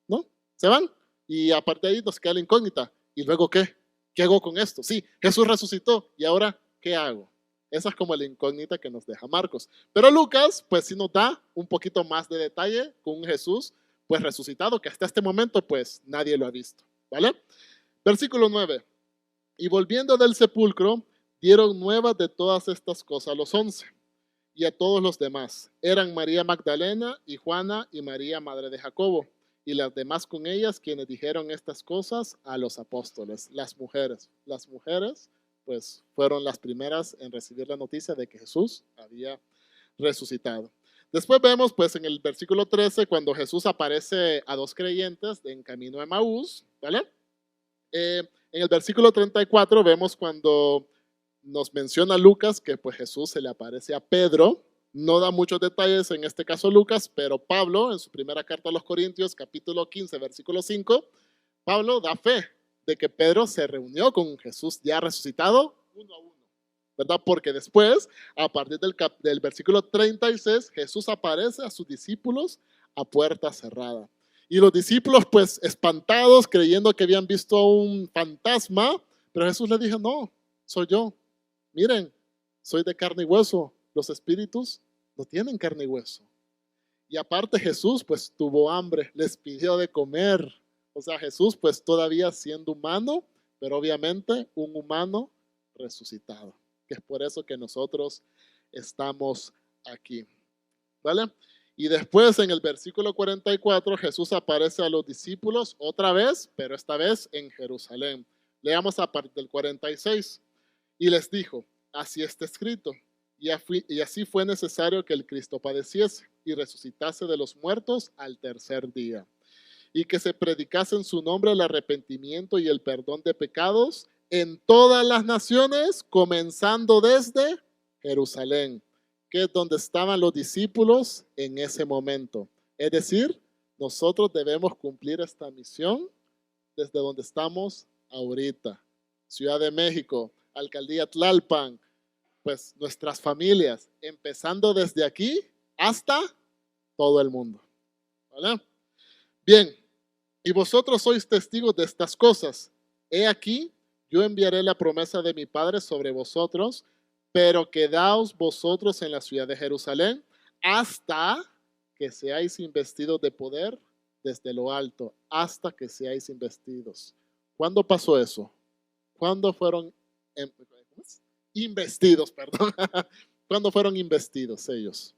¿no? Se van y aparte de ahí nos queda la incógnita. ¿Y luego qué? ¿Qué hago con esto? Sí, Jesús resucitó y ahora, ¿qué hago? Esa es como la incógnita que nos deja Marcos. Pero Lucas, pues sí nos da un poquito más de detalle con un Jesús, pues resucitado, que hasta este momento, pues nadie lo ha visto. ¿Vale? Versículo 9. Y volviendo del sepulcro, dieron nuevas de todas estas cosas a los 11 y a todos los demás. Eran María Magdalena y Juana y María, madre de Jacobo, y las demás con ellas, quienes dijeron estas cosas a los apóstoles. Las mujeres, pues fueron las primeras en recibir la noticia de que Jesús había resucitado. Después vemos, pues, en el versículo 13, cuando Jesús aparece a dos creyentes en camino a Emaús, ¿vale? En el versículo 34 vemos cuando nos menciona Lucas que pues Jesús se le aparece a Pedro. No da muchos detalles en este caso Lucas, pero Pablo en su primera carta a los Corintios, capítulo 15, versículo 5, Pablo da fe de que Pedro se reunió con Jesús ya resucitado uno a uno, ¿verdad? Porque después, a partir del versículo 36, Jesús aparece a sus discípulos a puerta cerrada. Y los discípulos, pues, espantados, creyendo que habían visto un fantasma, pero Jesús les dijo, no, soy yo. Miren, soy de carne y hueso. Los espíritus no tienen carne y hueso. Y aparte Jesús, pues, tuvo hambre, les pidió de comer. O sea, Jesús, pues, todavía siendo humano, pero obviamente un humano resucitado, que es por eso que nosotros estamos aquí, ¿vale? Y después en el versículo 44 Jesús aparece a los discípulos otra vez, pero esta vez en Jerusalén. Leamos a partir del 46. Y les dijo, así está escrito, y así fue necesario que el Cristo padeciese y resucitase de los muertos al tercer día, y que se predicase en su nombre el arrepentimiento y el perdón de pecados en todas las naciones, comenzando desde Jerusalén, que es donde estaban los discípulos en ese momento. Es decir, nosotros debemos cumplir esta misión desde donde estamos ahorita. Ciudad de México, Alcaldía Tlalpan, pues nuestras familias, empezando desde aquí hasta todo el mundo. ¿Vale? Bien, y vosotros sois testigos de estas cosas. He aquí, yo enviaré la promesa de mi Padre sobre vosotros, pero quedaos vosotros en la ciudad de Jerusalén hasta que seáis investidos de poder desde lo alto, hasta que seáis investidos. ¿Cuándo pasó eso? ¿Cuándo fueron investidos? Perdón. ¿Cuándo fueron investidos ellos?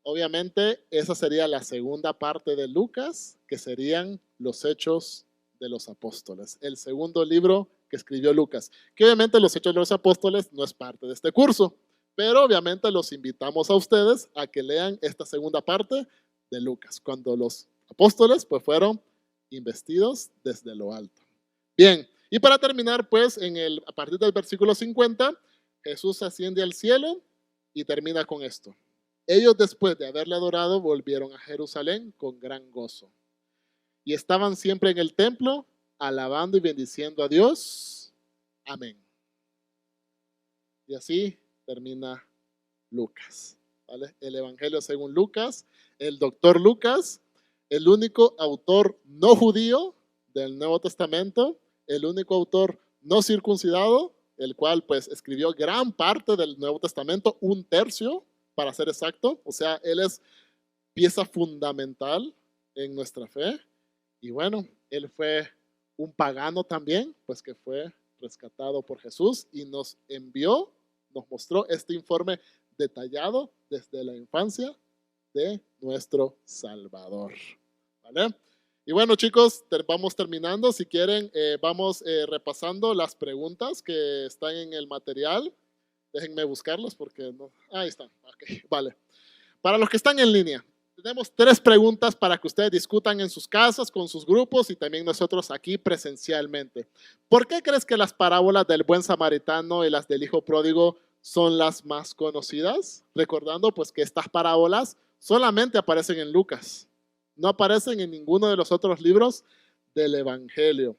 Obviamente, esa sería la segunda parte de Lucas, que serían los Hechos de los Apóstoles, el segundo libro que escribió Lucas, que obviamente los Hechos de los Apóstoles no es parte de este curso, pero obviamente los invitamos a ustedes a que lean esta segunda parte de Lucas, cuando los apóstoles pues fueron investidos desde lo alto. Bien, y para terminar pues a partir del versículo 50, Jesús asciende al cielo y termina con esto. Ellos después de haberle adorado volvieron a Jerusalén con gran gozo y estaban siempre en el templo alabando y bendiciendo a Dios. Amén. Y así termina Lucas, ¿vale? El Evangelio según Lucas, el doctor Lucas, el único autor no judío del Nuevo Testamento, el único autor no circuncidado, el cual pues escribió gran parte del Nuevo Testamento, un tercio para ser exacto. O sea, él es pieza fundamental en nuestra fe. Y bueno, él fue un pagano también, pues que fue rescatado por Jesús y nos envió, nos mostró este informe detallado desde la infancia de nuestro Salvador. ¿Vale? Y bueno, chicos, vamos terminando. Si quieren, vamos repasando las preguntas que están en el material. Déjenme buscarlas porque no. Ahí están. Okay, vale. Para los que están en línea, tenemos 3 preguntas para que ustedes discutan en sus casas, con sus grupos y también nosotros aquí presencialmente. ¿Por qué crees que las parábolas del buen samaritano y las del hijo pródigo son las más conocidas? Recordando pues que estas parábolas solamente aparecen en Lucas, no aparecen en ninguno de los otros libros del Evangelio.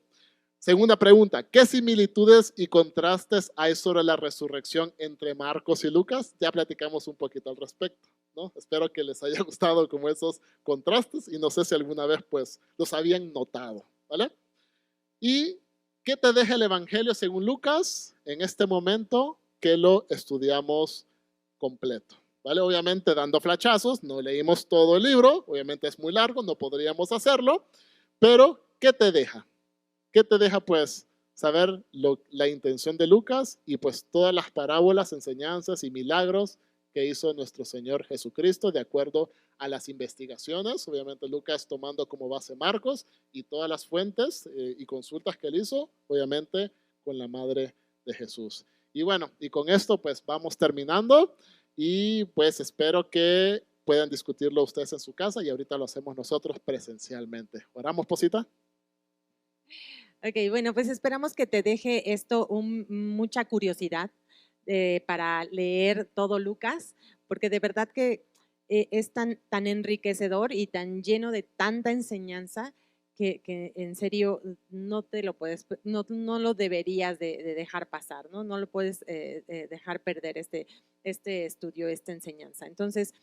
Segunda pregunta, ¿qué similitudes y contrastes hay sobre la resurrección entre Marcos y Lucas? Ya platicamos un poquito al respecto, ¿no? Espero que les haya gustado como esos contrastes y no sé si alguna vez pues los habían notado, ¿vale? ¿Y qué te deja el Evangelio según Lucas en este momento que lo estudiamos completo? ¿Vale? Obviamente dando flachazos, no leímos todo el libro, obviamente es muy largo, no podríamos hacerlo, pero ¿qué te deja? ¿Qué te deja pues saber la intención de Lucas y pues todas las parábolas, enseñanzas y milagros que hizo nuestro Señor Jesucristo de acuerdo a las investigaciones? Obviamente Lucas tomando como base Marcos y todas las fuentes y consultas que él hizo, obviamente con la madre de Jesús. Y bueno, y con esto pues vamos terminando y pues espero que puedan discutirlo ustedes en su casa y ahorita lo hacemos nosotros presencialmente. ¿Oramos, Posita? Ok, bueno, pues esperamos que te deje esto mucha curiosidad para leer todo Lucas, porque de verdad que es tan enriquecedor y tan lleno de tanta enseñanza que en serio no te lo puedes, no lo deberías de dejar pasar, ¿no? No lo puedes dejar perder este estudio, esta enseñanza. Entonces,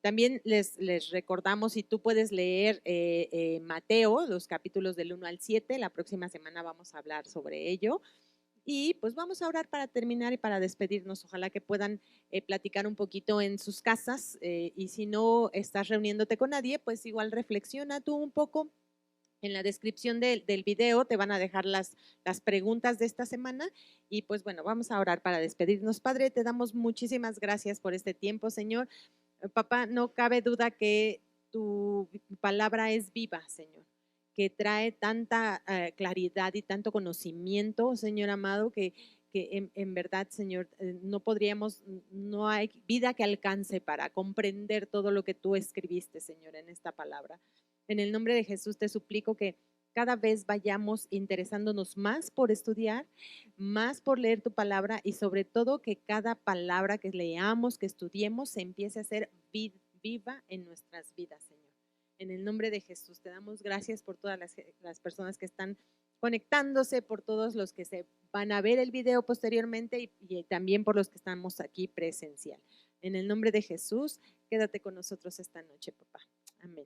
también les recordamos, si tú puedes leer Mateo, los capítulos del 1 al 7, la próxima semana vamos a hablar sobre ello. Y pues vamos a orar para terminar y para despedirnos. Ojalá que puedan platicar un poquito en sus casas y si no estás reuniéndote con nadie, pues igual reflexiona tú un poco. En la descripción del video te van a dejar las preguntas de esta semana y pues bueno, vamos a orar para despedirnos. Padre, te damos muchísimas gracias por este tiempo, Señor. Papá, no cabe duda que tu palabra es viva, Señor, que trae tanta claridad y tanto conocimiento, Señor amado, que en verdad, Señor, no podríamos, no hay vida que alcance para comprender todo lo que tú escribiste, Señor, en esta palabra. En el nombre de Jesús te suplico que cada vez vayamos interesándonos más por estudiar, más por leer tu palabra y sobre todo que cada palabra que leamos, que estudiemos, se empiece a ser viva en nuestras vidas, Señor. En el nombre de Jesús te damos gracias por todas las personas que están conectándose, por todos los que se van a ver el video posteriormente y también por los que estamos aquí presencial. En el nombre de Jesús, quédate con nosotros esta noche, papá. Amén.